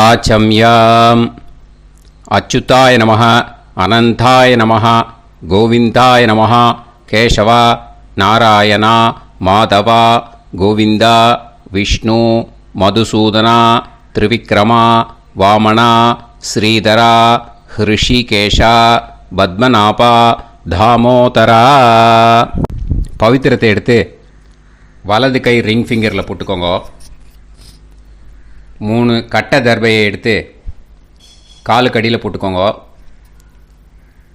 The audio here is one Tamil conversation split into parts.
ஆச்சம்யாம். அச்சுதாய நமः, அனந்தாய நமः, கோவிந்தாய நமः, கேசவா, நாராயணா, மாதவா, கோவிந்தா, விஷ்ணு, மதுசூதனா, திரிவிக்ரமா, வாமனா, ஸ்ரீதரா, ஹிருஷிகேஷா, பத்மநாபா, தாமோதரா. பவித்திரத்தை எடுத்து வலது கை ரிங் ஃபிங்கரில் போட்டுக்கோங்க. 3 கட்டை தர்பையை எடுத்து காலுக்கடியில் போட்டுக்கோங்க.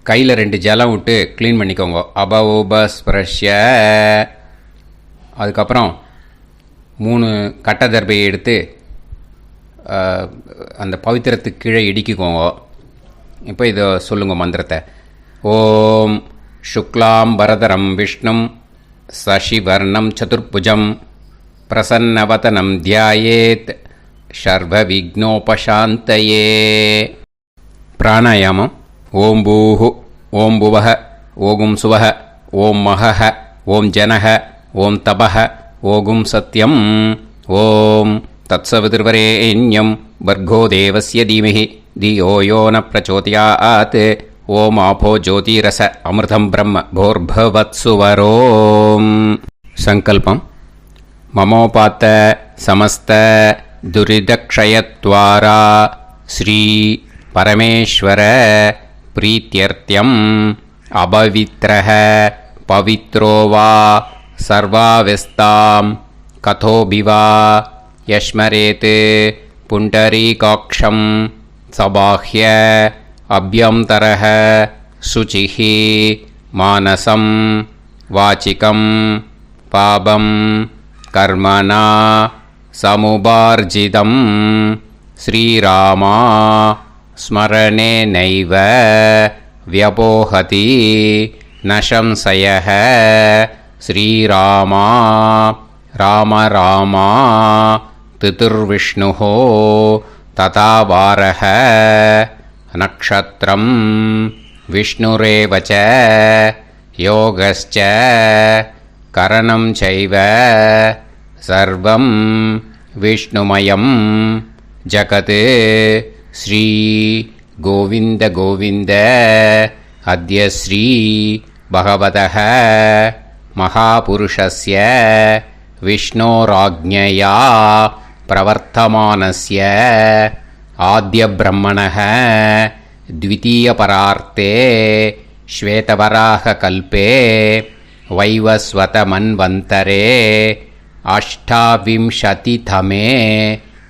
கையில் 2 ஜலம் விட்டு க்ளீன் பண்ணிக்கோங்க. அபௌபஸ்பிரஷ்ய. அதுக்கப்புறம் 3 கட்டை தர்பையை எடுத்து அந்த பவித்திரத்துக்கு கீழே இடிக்கிக்கோங்க. இப்போ இதை சொல்லுங்க மந்திரத்தை. ஓம் சுக்லாம் வரதரம் விஷ்ணும் சசிவர்ணம் சதுர்புஜம் பிரசன்னவதனம் தியாயேத் சர்வ விக்னோபசாந்தயே. பிராணாயாமம். ஓம் பூஹு, ஓம் புவஹ, ஓகும் சுவஹ, ஓம் மஹஹ, ஓம் ஜனஹ, ஓம் தபஹ, ஓகும் சத்யம். ஓம் தத்சவிதுர்வரேண்யம் வர்கோ தேவஸ்ய தீமஹி தியோ யோ ந பிரச்சோதயாத். ஓம் ஆபோ ஜோதிரச அமிர்தம் பிரம்ம போர்பவத்சுவரோம். சங்கல்பம். மமோபாத்த சமஸ்த துரிதக்ஷயத்வாரா ஸ்ரீ பரமேஸ்வர பிரீத்யர்த்தியம் அபவித்ரஹ பவித்ரோ வா சர்வாவஸ்தாம் கதோபிவா யஸ்மரேத் புண்டரீகாக்ஷம் சபாஹ்ய அப்யந்தரஹ சுசிஹி மானசம் வாச்சிகம் பாபம் கர்மணா சமுபார்ஜிதம் ஸ்ரீராமா ஸ்மரணேனைவ வ்யபோஹதி நசம்சயஹ. ஸ்ரீராமா ராம ராமா திதிர்விஷ்ணுஹோ ததா வாரஹ. நக்ஷத்ரம் விஷ்ணுரேவச யோகஸ்ச கரணம் சைவ சர்வம் விஷ்ணுமயம் ஜகத். ஸ்ரீ கோவிந்த கோவிந்த அத்ய ஸ்ரீ பகவதः மகாபுருஷஸ்ய விஷ்ணோராஜ்ஞயா பிரவர்த்தமானஸ்ய ஆத்ய பிரம்மணः த்விதீயபரார்த்தே ஸ்வேதவராக கல்பே வைவஸ்வத மன்வந்தரே அஷ்டாவிம்சதிதமே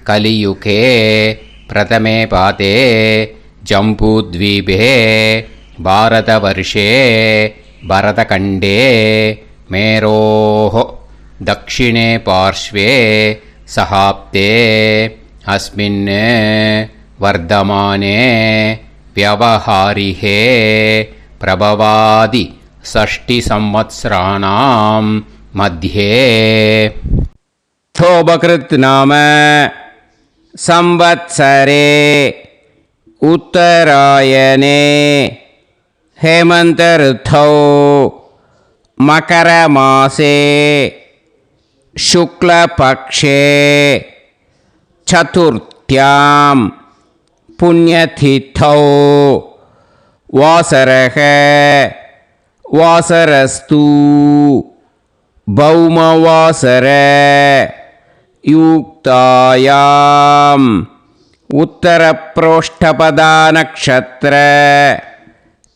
கலியுகே பிரதமே பாதே ஜம்பூத்வீபே பாரதவர்ஷே பரதகண்டே மேரோः தக்ஷிணே பார்ஷ்வே சஹாப்தே அஸ்மின் வர்தமானே व्यवहारिहे प्रभवादि षष्टि संवत्सराणां मध्ये. थोबकृत् नाम संवत्सरे उत्तरायणे हेमन्त ऋतौ मकरमासे शुक्लपक्षे चतुर्थ्यां पुण्यतिथौ वासरः वासरस्तु भौमवासर युक्तायां उत्तरप्रोष्ठपदा नक्षत्र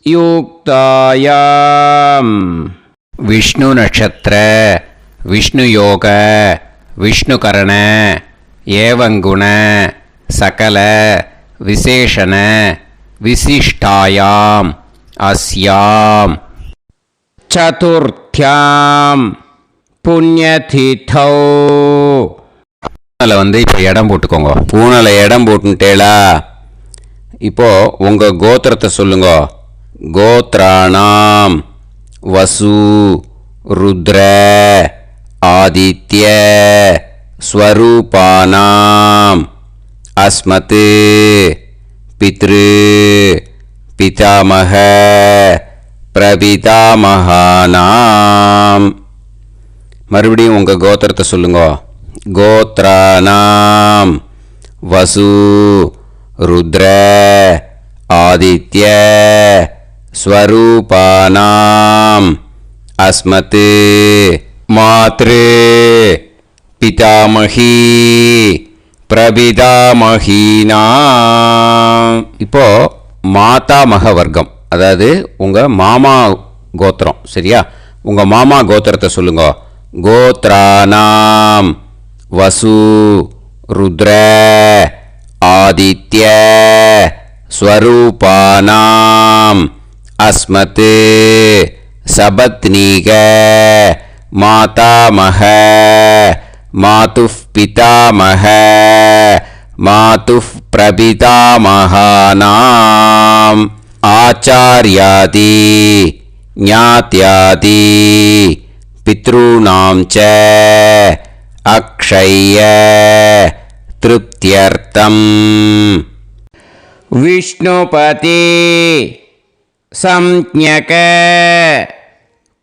युक्तायां विष्णु नक्षत्र विष्णु योग विष्णुकरण एवं गुण सकल विशेषण विशिष्टायाम अस्याम चतुर्थ्याम पुण्यतिथौ. பூனலை இப்போ இடம் போட்டுக்கோங்க. பூனலை இடம் போட்டுட்டேளா? இப்போ உங்க கோத்திரத்தை சொல்லுங்க. கோத்ராணாம் வசு ருத்ர ஆதித்ய ஸ்வரூபானாம் அஸ்மத் பித்ரு பிதாமக பிரபிதாமகானாம். மறுபடியும் உங்கள் கோத்திரத்தை சொல்லுங்க. கோத்ரானாம் வசு ருத்ர ஆதித்ய ஸ்வரூபானாம் அஸ்மத் மாத்ரு பிதாமகி பிரபிதாமகீனாம். இப்போ மாதாமக வர்க்கம், அதாவது உங்கள் மாமா கோத்திரம். சரியா? உங்கள் மாமா கோத்திரத்தை சொல்லுங்க. கோத்ரானாம் வசு ருத்ர ஆதித்ய ஸ்வரூபானாம் அஸ்மத் சபத்னீக மாதாமக மாதுஃப் பிதாமக மாதுஃப் பிரபிதாமகானாம் ஆச்சார்யாதி ஞாத்யாதி பித்ருணாம் ச அக்ஷய திருப்தியர்த்தம். விஷ்ணுபதி சம்ஞக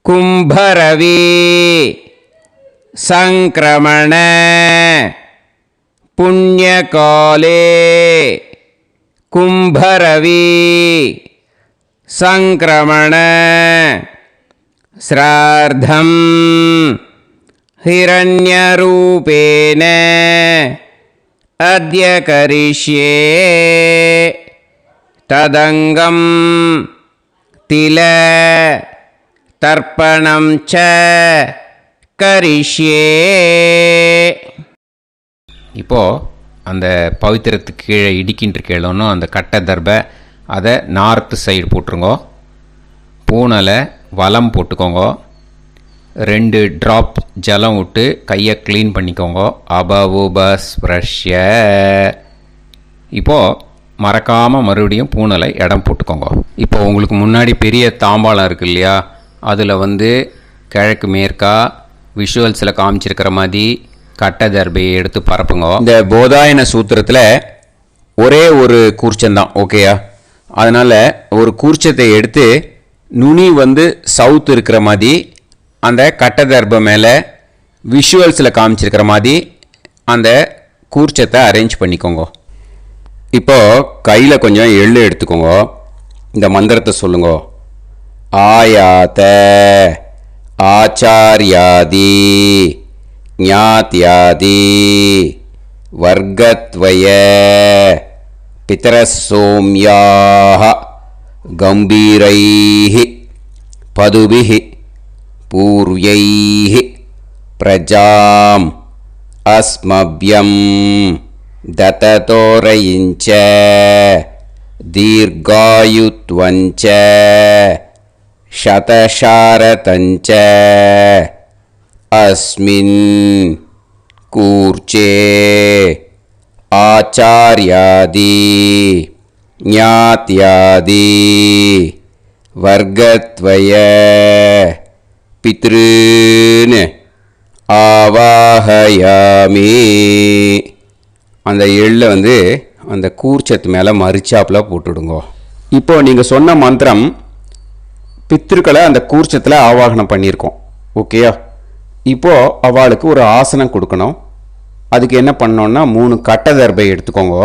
கும்பரவி சங்கிரமண புண்ணியகாலே கும்பரவி சங்கிரமண ஸ்ரார்த்தம் ஹிரண்யரூபேன அத்ய கரிஷ்யே ததங்கம் தில தர்ப்பணம் ச கரிஷ்யே. இப்போது அந்த பவித்திரத்துக்கு கீழே இடிக்கின்ற கீழே அந்த கட்டை தர்பை அதை நார்த்து சைடு போட்டுருங்கோ. பூனலை வலம் போட்டுக்கோங்க. 2 ட்ராப் ஜலம் விட்டு கையை க்ளீன் பண்ணிக்கோங்க. அபவுபஸ்ப்ரஷ்ய. இப்போது மறக்காமல் மறுபடியும் பூனலை இடம் போட்டுக்கோங்க. இப்போ உங்களுக்கு முன்னாடி பெரிய தாம்பாளம் இருக்குது இல்லையா, அதில் கிழக்கு மேற்கா விஷுவல்ஸில் காமிச்சிருக்கிற மாதிரி கட்டை தர்பையை எடுத்து பரப்புங்க. இந்த போதாயன சூத்திரத்தில் ஒரே ஒரு கூர்ச்சந்தான், ஓகேயா? அதனால் ஒரு கூர்ச்சத்தை எடுத்து நுனி சவுத் இருக்கிற மாதிரி அந்த கட்டை தர்பை மேலே விஷுவல்ஸில் காமிச்சிருக்கிற மாதிரி அந்த கூர்ச்சத்தை அரேஞ்ச் பண்ணிக்கோங்க. இப்போது கையில் கொஞ்சம் எள்ளு எடுத்துக்கோங்க. இந்த மந்திரத்தை சொல்லுங்க. ஆயாத ஆச்சார்யாதி ஞாத்யாதி வர்க்கத்வய பிதரசோம்யாஹ கம்பீரைஹி பதுபிஹி பூர்வைஹி பிரஜாம் அஸ்மப்யம் தததோரயிஞ்ச தீர்காயுத்வஞ்ச சதசாரதஞ்ச அஸ்மின் கூர்ச்சே ஆச்சார்யாதி ஞாத்யாதி வர்க்கத்வய பித்ருன் ஆவாஹயாமி. அந்த எள்ளை அந்த கூர்ச்சத்து மேலே மரிச்சாப்பில் போட்டுடுங்க. இப்போது நீங்கள் சொன்ன மந்திரம் பித்ருக்களை அந்த கூர்ச்சத்தில் ஆவாகனம் பண்ணியிருக்கோம், ஓகேயா? இப்போது அவளுக்கு ஒரு ஆசனம் கொடுக்கணும். அதுக்கு என்ன பண்ணோன்னா 3 கட்டை தர்பை எடுத்துக்கோங்க.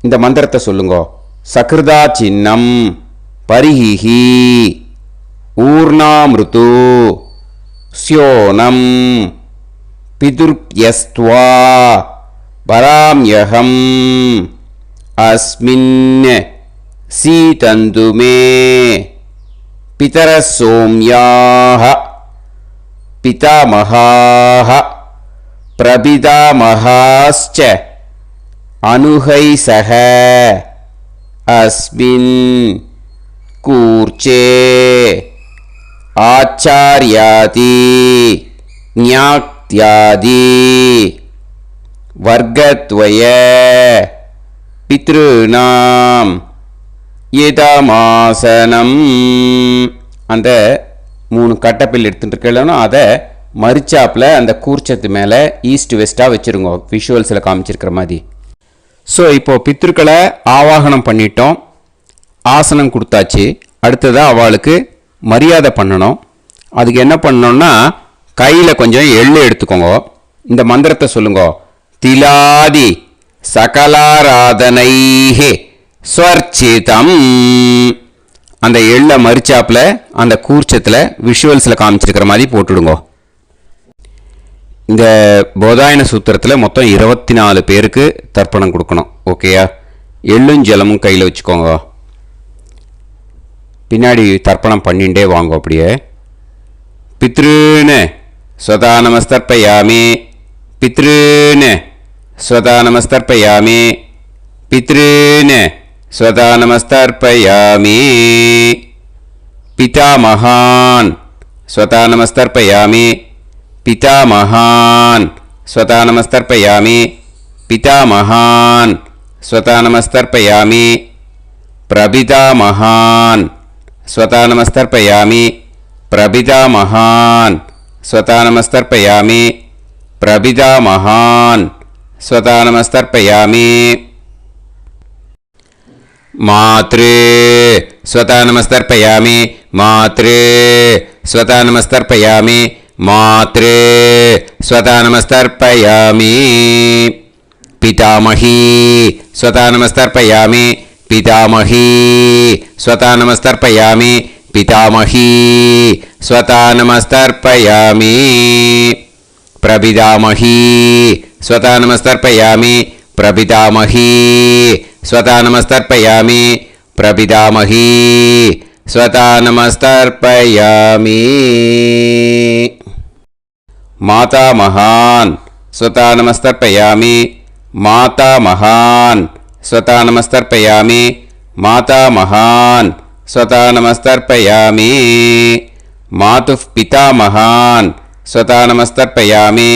இந்த மந்திரத்தை சொல்லுங்க. சக்ருதா சின்னம் பரிஹி ஊர்ணாமிருத்து ஸ்யோனம் பிதுர்யஸ்த்வா வராம்யகம் அஸ்மின் சீதந்துமே பிதரசோம்யாஹ பிதாமகாஹ பிரபிதாமகாஸ்ச அனுகைசஹ அஸ்மின் கூர்ச்சே ஆச்சார்யாதி ஞாத்யாதி வர்க்கத்வய பித்ருநாம் இதமாசனம். அந்த 3 கட்டப்பில் எடுத்துகிட்டு இருக்கலன்னா அதை மரிச்சாப்பில் அந்த கூர்ச்சத்து மேலே ஈஸ்ட் வெஸ்ட்டாக வச்சுருங்க, விஷுவல்ஸில் காமிச்சிருக்கிற மாதிரி. ஸோ இப்போது பித்ருக்களை ஆவாகனம் பண்ணிட்டோம், ஆசனம் கொடுத்தாச்சு. அடுத்ததாக அவளுக்கு மரியாதை பண்ணணும். அதுக்கு என்ன பண்ணணும்னா கையில் கொஞ்சம் எள்ளு எடுத்துக்கோங்க. இந்த மந்திரத்தை சொல்லுங்க. திலாதி சகலாராதனைஹி ஸ்வர்ச்சிதம். அந்த எள்ள மரிச்சாப்பில் அந்த கூர்ச்சத்தில் விஷுவல்ஸில் காமிச்சிருக்கிற மாதிரி போட்டுடுங்க. இந்த போதாயன சூத்திரத்தில் மொத்தம் 24 பேருக்கு தர்ப்பணம் கொடுக்கணும். ஓகேயா? எள்ளும் ஜலமும் கையில் வச்சுக்கோங்க. பின்னாடி தர்ப்பணம் பண்ணிகிட்டே வாங்க. அப்படியே பித்ருன்னு ஸ்வதா நமஸ்தர்ப்பயாமி, பித்ருன்னு ஸ்வதா நமஸ்தர்ப்பயாமி, பித்ருன்னு ஸ்வதா நமஸ்தர்ப்பயாமி, பிதாமகான் ஸ்வதா நமஸ்தர்ப்பயாமி, பிதாமகான் ஸ்வதா நமஸ்தர்ப்பயாமி, பிதாமகான் ஸ்வதா நமஸ்தர்ப்பயாமி, பிரபிதாமகான் ஸ்வதா நமஸ்தர்ப்பயாமி, பிரபிதாமகான் ஸ்வதா நமஸ்தர்ப்பயாமி, பிரபிதாமகான் ஸ்வதா நமஸ்தர்ப்பயாமி. மாத்ரு ஸ்வதா நமஸ்தர்ப்பயாமி, மாத்ரு ஸ்வதா நமஸ்தர்ப்பயாமி, மாத்ரு ஸ்வதா நமஸ்தர்ப்பயாமி. பிதாமஹி ஸ்வதா நமஸ்தர்ப்பயாமி, பிதாமஹி ஸ்வதா நமஸ்தர்ப்பயாமி, பிதாமஹி ஸ்வதா நமஸ்தர்ப்பயாமி. பிரபிதாமஹி ஸ்வதா நமஸ்தர்ப்பயாமி, பிரபிதாமஹி ஸ்வதா நமஸ்தர்ப்பயாமி, பிரபிதாமஹி ஸ்வதா நமஸ்தர்ப்பயாமி. மாதாமகான் ஸ்வதா நமஸ்தர்ப்பயாமி, மாதாமகான் ஸ்வதா நமஸ்தர்ப்பயாமி, மாதாமகான் ஸ்வதா நமஸ்தர்ப்பயாமி. மாதுः பிதாமகான் ஸ்வதா நமஸ்தர்ப்பயாமி,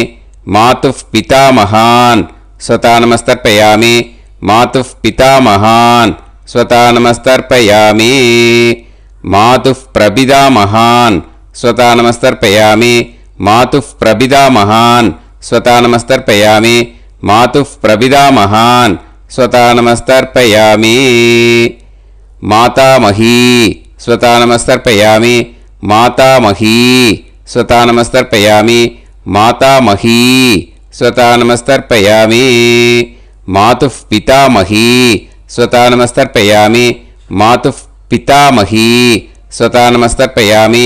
மாதுः பிதாமகான் ஸ்வதா நமஸ்தர்ப்பயாமி, மாதுः பிதாமகான் ஸ்வதா நமஸ்தர்ப்பயாமி. மாதுः பிரபிதாமகான் ஸ்வதா நமஸ்தர்ப்பயாமி, மாதுः பிரபிதாமகான் ஸ்வதா நமஸ்தர்ப்பயாமி, மாதுः பிரபிதாமகான் ஸ்வதா நமஸ்தர்ப்பயாமி. மாதாமஹி ஸ்வதா நமஸ்தர்ப்பயாமி, மாதாமஹி ஸ்வதா நமஸ்தர்ப்பயாமி, மாதாமஹி ஸ்வதா நமஸ்தர்ப்பயாமி. மாதுः பிதாமஹி ஸ்வதா நமஸ்தர்ப்பயாமி, மாதுः பிதாமஹி ஸ்வதா நமஸ்தர்ப்பயாமி,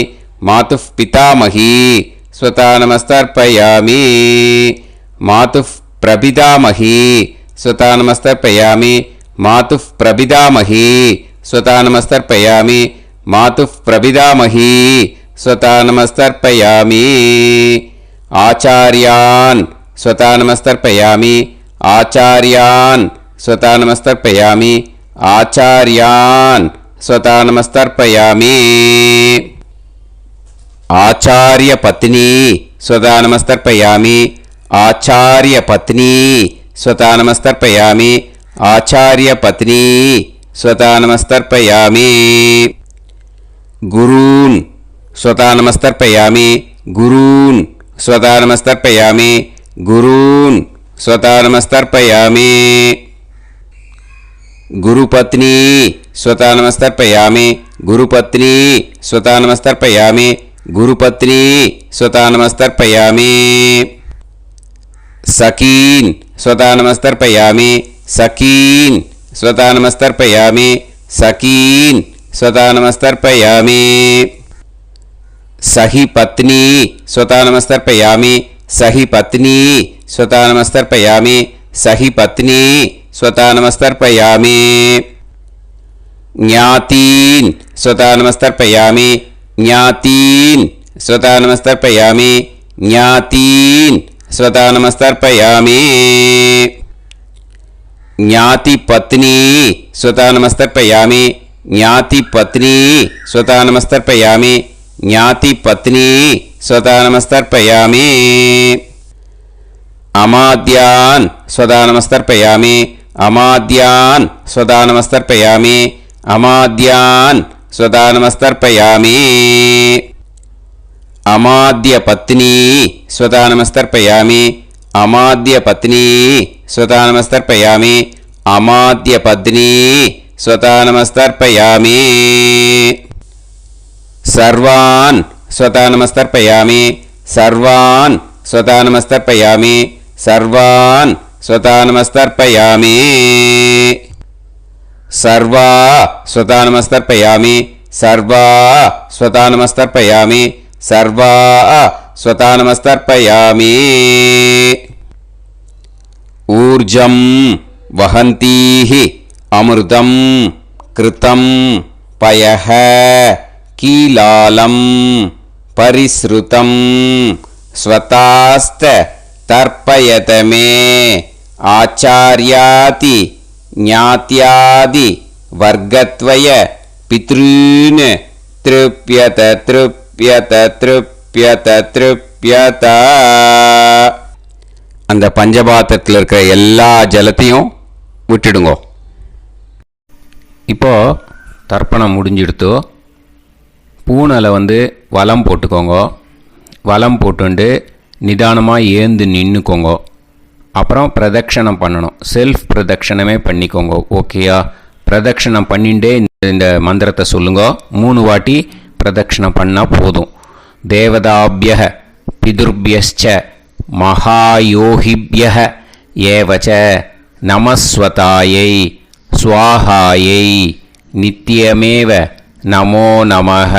மாதுः பிதாமஹி ஸ்வதா நமஸ்தர்ப்பயாமி. மாதுः பிரபிதாமஹி ஸ்வதா நமஸ்தர்ப்பயாமி, மாதுः பிரபிதாமஹி ஸ்வதா நமஸ்தர்ப்பயாமி, மாதுः பிரபிதாமஹி ஸ்வதா நமஸ்தர்ப்பயாமி. ஆச்சார்யான் ஸ்வதா நமஸ்தர்ப்பயாமி, ஆச்சார்யான் ஸ்வதா நமஸ்தர்ப்பயாமி, ஆச்சார்யான் ஸ்வதா நமஸ்தர்ப்பயாமி. ஆச்சார்ய பத்னி ஸ்வதா நமஸ்தர்ப்பயாமி, ஆச்சார்ய பத்னி ஸ்வதா நமஸ்தர்ப்பயாமி, ஆச்சார்ய பத்னி ஸ்வதா நமஸ்தர்ப்பயாமி. குரூன் ஸ்வதா நமஸ்தர்ப்பயாமி, குரூன் ஸ்வதா நமஸ்தர்ப்பயாமி, குரூன் ஸ்வதா நமஸ்தர்ப்பயாமி. குருபத்னி ஸ்வதா நமஸ்தர்ப்பயாமி, குருபத்னி ஸ்வதா நமஸ்தர்ப்பயாமி, குருபத்னி ஸ்வதா நமஸ்தர்ப்பயாமி. சகீன் ஸ்வதா நமஸ்தர்ப்பயாமி, சகீன் ஸ்வதா நமஸ்தர்ப்பயாமி, சகீன் ஸ்வதா நமஸ்தர்ப்பயாமி. சஹி பத்னி ஸ்வதா நமஸ்தர்ப்பயாமி, சஹி பத்னி ஸ்வதா நமஸ்தர்ப்பயாமி, சஹி பத்னி ஸ்வதா நமஸ்தர்ப்பயாமி. ஞாதீன் ஸ்வதா நமஸ்தர்ப்பயாமி, ஞாதீன் ஸ்வதா நமஸ்தர்ப்பயாமி, ஞாதீன் ஸ்வதா நமஸ்தர்ப்பயாமி. ஞாதி பத்னி ஸ்வதா நமஸ்தர்ப்பயாமி, ஞாதி பத்னி ஸ்வதா நமஸ்தர்ப்பயாமி, ஞாதி பத்னி ஸ்வதா நமஸ்தர்ப்பயாமி. அமாத்யான் ஸ்வதா நமஸ்தர்ப்பயாமி, அமாத்யான் ஸ்வதா நமஸ்தர்ப்பயாமி, அமாத்யான் ஸ்வதா நமஸ்தர்ப்பயாமி. அமாத்ய பத்னி ஸ்வதா நமஸ்தர்ப்பயாமி, அமாத்ய பத்னி ஸ்வதா நமஸ்தர்ப்பயாமி, அமாத்ய பத்னி ஸ்வதா நமஸ்தர்ப்பயாமி. சர்வான் ஸ்வதா நமஸ்தர்ப்பயாமி, சர்வான் ஸ்வதா நமஸ்தர்ப்பயாமி, சர்வான் स्वतानमस्तर्पयामि सर्वा स्वतानमस्तर्पयामि सर्वा स्वतानमस्तर्पयामि सर्वा स्वतानमस्तर्पयामि ऊर्जं वहन्तीः अमृतं कृतं पयः कीलालं परिसृतं स्वतास्त तर्पयत मे आचार्याति ज्ञात्यादि वर्गत्वय पितॄन् तृप्यत तृप्यत तृप्यत तृप्यत அந்த பஞ்சபாத்திரத்தில் இருக்கிற எல்லா ஜலத்தையும் விட்டுடுங்க. இப்போ தர்ப்பணம் முடிஞ்சிடுத்தோ பூனலை வலம் போட்டுக்கோங்க. வலம் போட்டுண்டு நிதானமாக ஏந்து நின்றுக்கோங்க. அப்புறம் பிரதட்சணம் பண்ணணும். செல்ஃப் பிரதட்சணமே பண்ணிக்கோங்க. ஓகேயா? பிரதட்சணம் பண்ணிண்டே இந்த மந்திரத்தை சொல்லுங்க. 3 வாட்டி பிரதட்சணம் பண்ணால் போதும். தேவதாபிய பிதுர்பியச்ச மகாயோகிபிய ஏவச்ச நமஸ்வதாயை ஸ்வாஹாயை நித்யமேவ நமோ நமஹ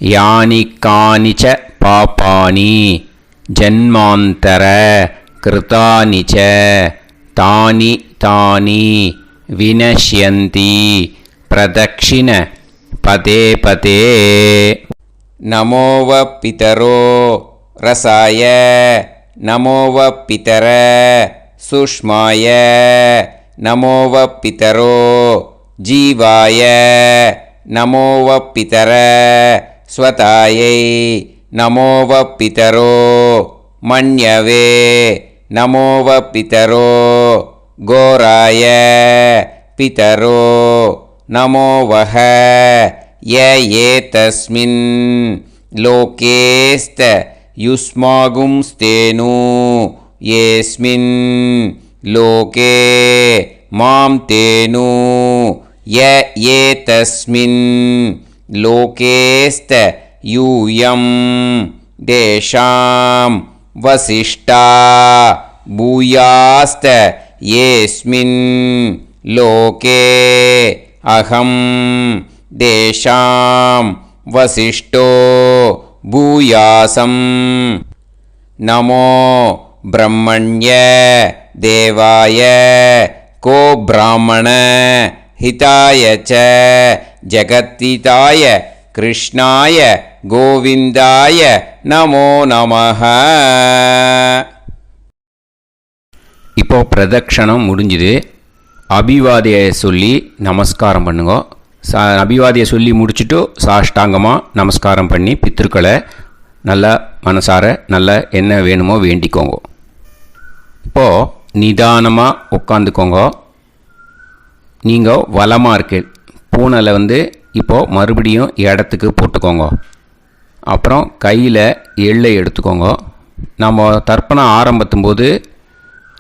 யானி கானிச்ச பாபானி ஜன்மாந்தர கிருதானி ச தானி தானி வினஷ்யந்தி பிரதக்ஷிண பதே பதே நமோவ பிதரோ ரசாய நமோவ பிதர சுஷ்மாய நமோவ பிதரோ ஜீவாய நமோவ பிதர ஸ்வதாயை நமோவ பிதரோ மன்யவே நமோவ பிதரோ கோராய பிதரோ நமோவஹ ய ஏதஸ்மின் லோகேஸ்த யுஸ்மாகும்ஸ்தேனு ஏஸ்மின் லோகே மாம் தேனு ய ஏதஸ்மின் லோகேஸ்த யூயம் தேஷாம் வசிஷ்டா பூயாஸ்த ஏஸ்மின் லோகே அகம் தேஷாம் வசிஷ்டோ பூயாசம் நமோ பிரம்மண்ய தேவாய கோ பிராமண ஹிதாய ச ஜகத்திதாய கிருஷ்ணாய கோவிந்தாய நமோ நமஹ. இப்போ பிரதட்சணம் முடிஞ்சுது. அபிவாதியை சொல்லி நமஸ்காரம் பண்ணுங்க. அபிவாதியை சொல்லி முடிச்சுட்டு சாஷ்டாங்கமாக நமஸ்காரம் பண்ணி பித்ருக்களை நல்லா மனசார நல்லா என்ன வேணுமோ வேண்டிக்கோங்க. இப்போது நிதானமாக உட்காந்துக்கோங்க. நீங்கள் வலமாக இருக்கு பூனலை இப்போது மறுபடியும் இடத்துக்கு போட்டுக்கோங்க. அப்புறம் கையில் எள்ளை எடுத்துக்கோங்க. நம்ம தர்ப்பணம் ஆரம்பித்தும்போது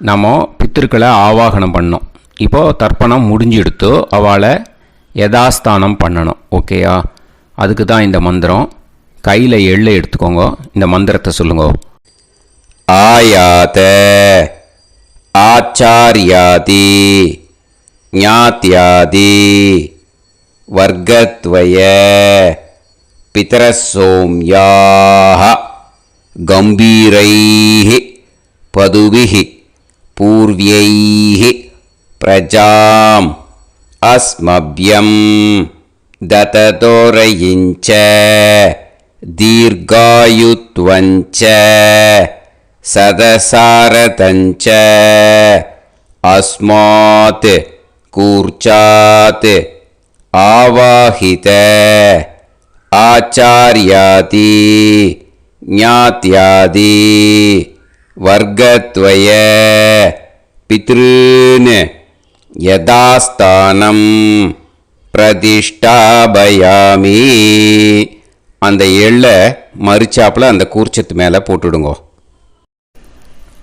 நம்ம பித்திருக்களை ஆவாகனம் பண்ணோம். இப்போது தர்ப்பணம் முடிஞ்செடுத்து அவளை யதாஸ்தானம் பண்ணணும். ஓகேயா? அதுக்கு தான் இந்த மந்திரம். கையில் எள்ளை எடுத்துக்கோங்க. இந்த மந்திரத்தை சொல்லுங்க. ஆயாத ஆச்சாரியாதி ஞாத்யாதி வர்க்கத்வய பிதரசோம்யாஹ கம்பீரைஹ பதுபிஹ பூர்வ்யைஹ பிரஜாம் அஸ்மப்யம் தததோரயிஞ்ச தீர்காயுத்வஞ்ச சதசாரதஞ்ச அஸ்மாத் கூர்ச்சாத் ஆவாஹித ஆச்சார்யாதி ஞாத்யாதி வர்க்கத்வய பித்ருன் யதாஸ்தானம் பிரதிஷ்டாபயாமி. அந்த எள்ளை மறிச்சாப்பில் அந்த கூர்ச்சத்து மேலே போட்டுடுங்க.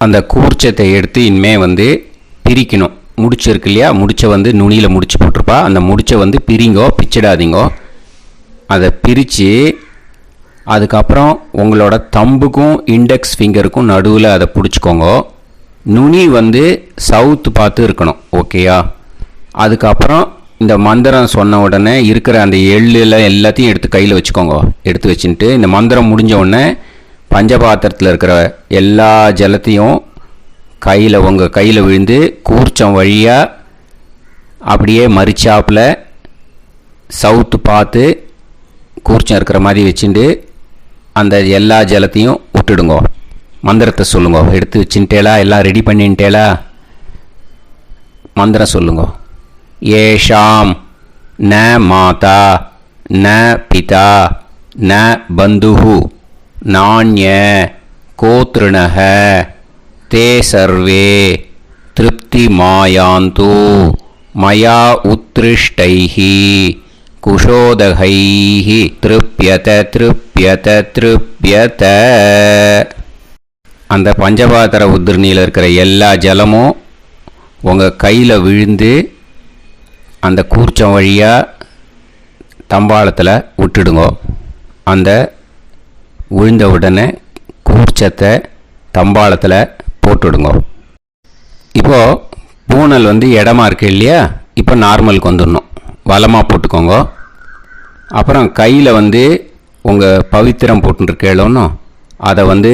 அந்த கூர்ச்சத்தை எடுத்து இனிமே பிரிக்கணும். முடிச்சு இருக்கு இல்லையா? முடிச்சை நுனியில் முடிச்சு போட்டிருப்பா. அந்த முடிச்சை பிரிங்கோ, பிச்சிடாதீங்கோ. அதை பிரித்து அதுக்கப்புறம் உங்களோட தம்புக்கும் இண்டெக்ஸ் ஃபிங்கருக்கும் நடுவில் அதை பிடிச்சிக்கோங்க. நுனி வந்து சவுத்து பார்த்து இருக்கணும். ஓகேயா? அதுக்கப்புறம் இந்த மந்திரம் சொன்ன உடனே இருக்கிற அந்த எள்ளில் எல்லாத்தையும் எடுத்து கையில் வச்சுக்கோங்க. எடுத்து வச்சுட்டு இந்த மந்திரம் முடிஞ்ச உடனே பஞ்சபாத்திரத்தில் இருக்கிற எல்லா ஜலத்தையும் உங்கள் கையில் விழுந்து கூர்ச்சம் வழியாக அப்படியே மறிச்சாப்பில் சவுத்து பார்த்து கூர்ச்சம் இருக்கிற மாதிரி வச்சுட்டு அந்த எல்லா ஜலத்தையும் விட்டுடுங்கோ. மந்திரத்தை சொல்லுங்க. எடுத்து வச்சுட்டேலா? எல்லாம் ரெடி பண்ணிட்டேலா? மந்திரம் சொல்லுங்க. ஏஷாம் ந மாதா ந பிதா ந பந்துஹு நாண்ய கோத்ருணஹ தே சர்வே திருப்தி மாயாந்து மயா உத்ருஷ்டைஹி குஷோதகைஹி திருப்யத திருப்யத திருப்யத. அந்த பஞ்சபாத்திர உதிரணியில் இருக்கிற எல்லா ஜலமும் உங்கள் கையில் விழுந்து அந்த கூர்ச்சம் வழியாக தம்பாளத்தில் விட்டுடுங்க. அந்த விழுந்த உடனே கூர்ச்சத்தை தம்பாளத்தில் போட்டுடுங்க. இப்போது பூனல் வந்து இடமா இருக்கு இல்லையா? இப்போ நார்மலுக்கு வந்துடணும். வலமாக போட்டுக்கோங்க. அப்புறம் கையில் வந்து உங்கள் பவித்திரம் போட்டுருக்கேளோன்னு அதை வந்து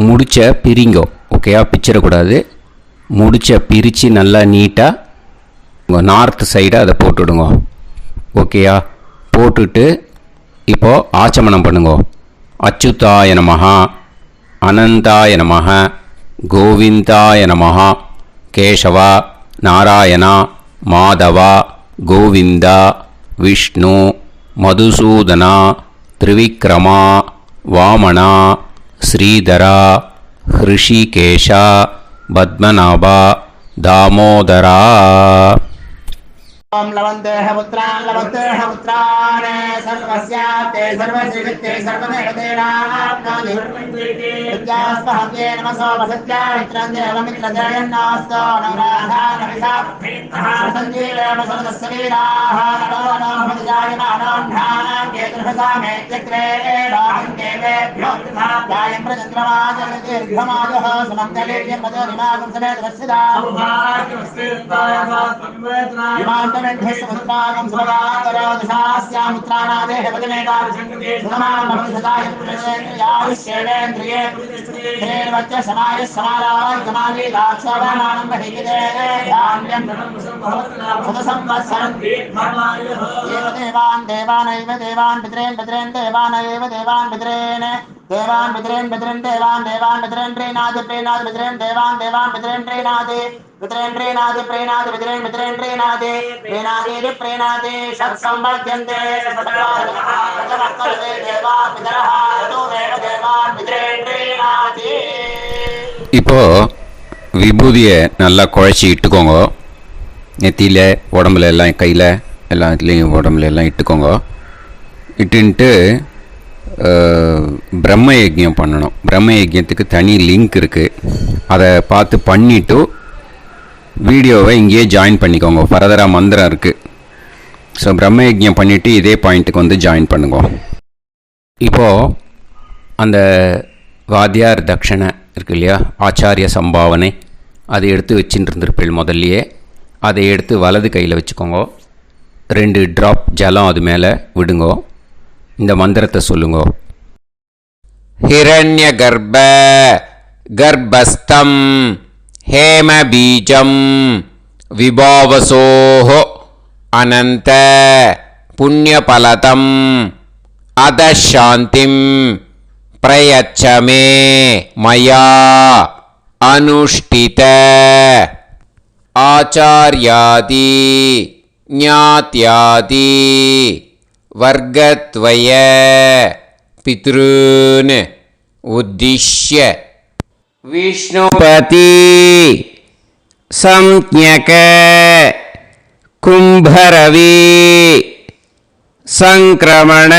முடிச்ச பிரிங்கோ. ஓகேயா? பிச்சிடக்கூடாது. முடிச்ச பிரித்து நல்லா நீட்டாக உங்கள் நார்த் சைடை அதை போட்டுவிடுங்க. ஓகேயா? போட்டுட்டு இப்போது ஆச்சமனம் பண்ணுங்க. அச்சுதாய நமஹ அனந்தாய நமஹ கோவிந்தாய நமஹ கேசவா நாராயணா மாதவா கோவிந்தா விஷ்ணு மதுசூதனா திரிவிக்ரமா வாமனா ஸ்ரீதரா ஹிருஷிகேஷா பத்மநாபா தாமோதரா. ओम लवन्तेह पुत्रान् लवन्तेह पुत्रान् सर्वस्याप्ते सर्वश्रीवित्ते सर्वदेवतेनाप्नादि विद्यास्पहत्ये नमसो वसत्या मित्रं देवमित्रजयन्नास्तो नवराधानविधा सञ्जीवेम सर्वस्वीराः नमो नमोऽजायमानोऽन्धानां केतुर्हसामेत्यग्रे बाहं देवेभ्यो गायं प्रचन्द्रमाजलदीर्घमायुः सुमङ्गलीर्यमदोरिमागं समेतरस्यदा ेन्द्रयेन्द्रिये समाय समाराय लाक्षावानां बहिगे धान्यं देवान् देवानैव देवान् पितॄन् पितॄन् देवानैव देवान् पितॄन् देवान् पितॄन् पितॄन् देवान् देवान् पितॄन् प्रीणादि प्रीणादि पितॄन् देवान् देवान् पितॄन् प्रीणादि पितॄन् प्रीणादि प्रीणादि पितॄन् पितॄन् प्रीणादि प्रीणादि प्रीणादि षट्संवर्ध्यन्ते देवा पितरः तदेव देवान् पितॄन् प्रीणादि. இப்போ விபூதியை நல்லா குழச்சி இட்டுக்கோங்க. நெத்தியில் உடம்புல எல்லாம் கையில் எல்லாத்துலேயும் உடம்புல எல்லாம் இட்டுக்கோங்க. இட்டுன்ட்டு பிரம்ம யஜ்யம் பண்ணணும். பிரம்ம யஜ்யத்துக்கு தனி லிங்க் இருக்குது. அதை பார்த்து பண்ணிவிட்டு வீடியோவை இங்கேயே ஜாயின் பண்ணிக்கோங்க. ஃபர்தராக மந்திரம் இருக்குது. ஸோ பிரம்ம யஜ்யம் பண்ணிவிட்டு இதே பாயிண்ட்டுக்கு வந்து ஜாயின் பண்ணுங்க. இப்போது அந்த வாத்தியார் தட்சணை இருக்கு இல்லையா, ஆச்சாரிய சம்பாவனை, அதை எடுத்து வச்சுட்டு இருந்திருப்பேள் முதல்லையே. அதை எடுத்து வலது கையில் வச்சுக்கோங்க. 2 ட்ராப் ஜலம் அது மேலே விடுங்கோ. இந்த மந்திரத்தை சொல்லுங்க. ஹிரண்ய கர்ப்ப கர்ப்பஸ்தம் ஹேம பீஜம் விபாவசோஹோ அனந்த புண்ணியபலதம் அதசாந்திம் பிரயச்சமே மயா அனுஷ்டித ஆச்சார்யாதி ஞாத்யாதி வர்க்கத்வய பித்ருன் உத்திஷ்ய விஷ்ணுபதி சம்ஞக கும்பரவி சங்கிரமண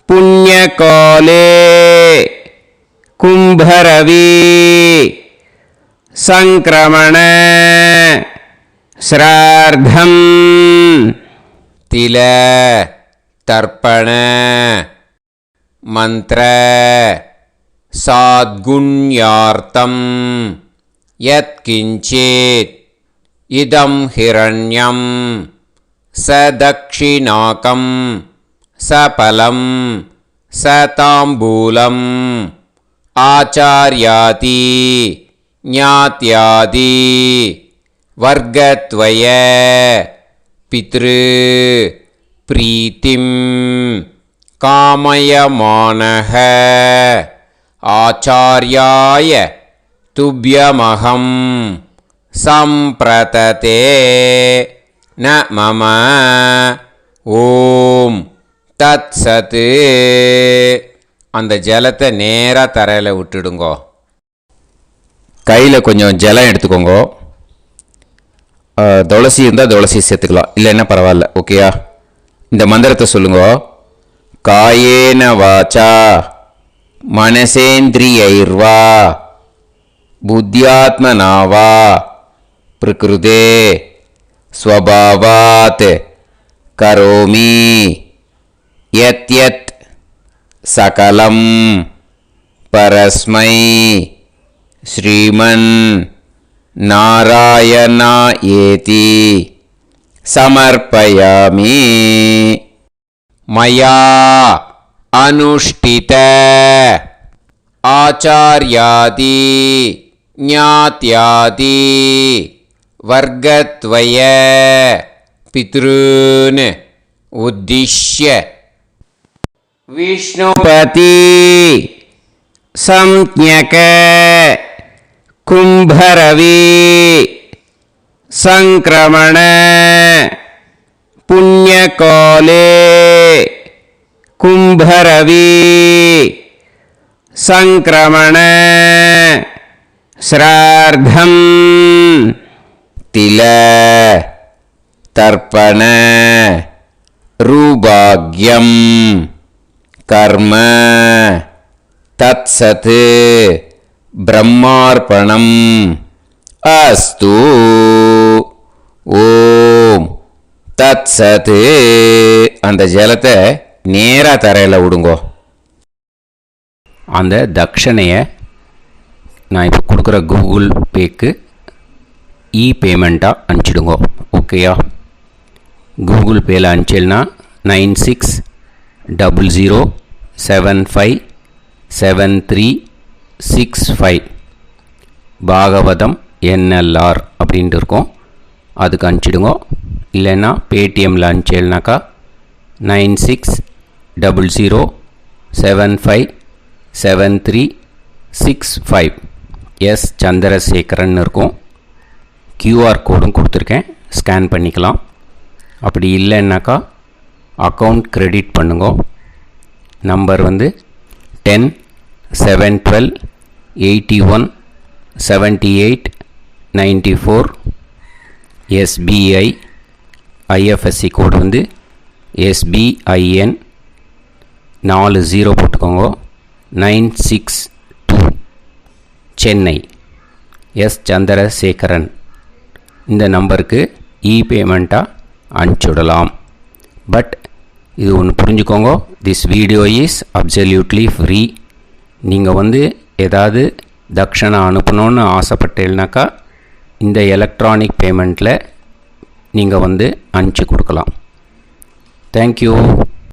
புண்ணியகாலே கும்பரவி சங்கிரமண ஸ்ரார்த்தம் தில தர்ப்பண மந்திர சாத்குண்யார்த்தம் யத்கிஞ்சித் இதம் ஹிரண்யம் சதக்ஷிணாகம் சபலம் சதாம்பூலம் ஆச்சார்யாதி ஞாத்யாதி வர்க்கத்வய பித்ரு பிரீத்திம் காமயமானஹ ஆச்சார்யாய துப்யமஹம் சம்பிரததே ந மம ஓம் தத் சத். அந்த ஜலத்தை நேராக தரையில் விட்டுடுங்கோ. கையில் கொஞ்சம் ஜலம் எடுத்துக்கோங்க. துளசி இருந்தால் துளசி சேர்த்துக்கலாம், இல்லைன்னா பரவாயில்ல. ஓகேயா? இந்த மந்திரத்தை சொல்லுங்க. காயேன வாச்சா மனசேந்திரியைர்வா புத்தியாத்மனாவா பிரகிருதே ஸ்வபாவாத் கரோமி யத் யத் சகலம் பரஸ்மை ஸ்ரீமன் நாராயணா ஏதி சமர்ப்பயாமி. மயா அனுஷ்டித ஆச்சார்யாதி ஞாத்யாதி வர்க்கத்வய பித்ருன் உத்திஷ்ய விஷ்ணுபதி சம்ஞக கும்பரவி சங்கிரமண புண்ணியகாலே கும்பரவி சங்கிரமண ஸ்ரார்த்தம் தில தர்ப்பண ரூபாக்யம் கர்ம தத்சத் பிரம்மார்ப்பணம் அஸ்து. ஓம் தத்சத். அந்த ஜலத்தை நேராக தரையில் விடுங்கோ. அந்த தட்சணையை நான் இப்போ கொடுக்குற கூகுள் பேக்கு பேமெண்ட்டாக அனுப்பிச்சிடுங்கோ. ஓகேயா? கூகுள் பேயில் அனுப்பிச்சில்னா 9600757365 பாகவதம் NLR அப்படின்ட்டு இருக்கோம். அதுக்கு அனுப்பிச்சிடுங்க. இல்லைன்னா பேடிஎம்மில் அனுப்பிச்சில்னாக்கா 9600757365 எஸ் சந்திரசேகரன் இருக்கும். QR கோடும் கொடுத்துருக்கேன், ஸ்கேன் பண்ணிக்கலாம். அப்படி இல்லைன்னாக்கா அக்கௌண்ட் கிரெடிட் பண்ணுங்க. நம்பர் வந்து 10-7-12-81-78-94. SBI IFSC கோடு வந்து SBIN 40 போட்டுக்கோங்க. 962 சென்னை. எஸ் சந்திரசேகரன். இந்த நம்பருக்கு பேமெண்ட்டாக அனுப்பிச்சுடலாம். பட் இது ஒன்று புரிஞ்சுக்கோங்க, this video is absolutely free. நீங்கள் வந்து ஏதாவது தட்சணை அனுப்பணுன்னு ஆசைப்பட்டீங்கன்னாக்கா இந்த எலக்ட்ரானிக் பேமெண்ட்டில் நீங்கள் வந்து அனுப்பிச்சி கொடுக்கலாம். தேங்க்யூ.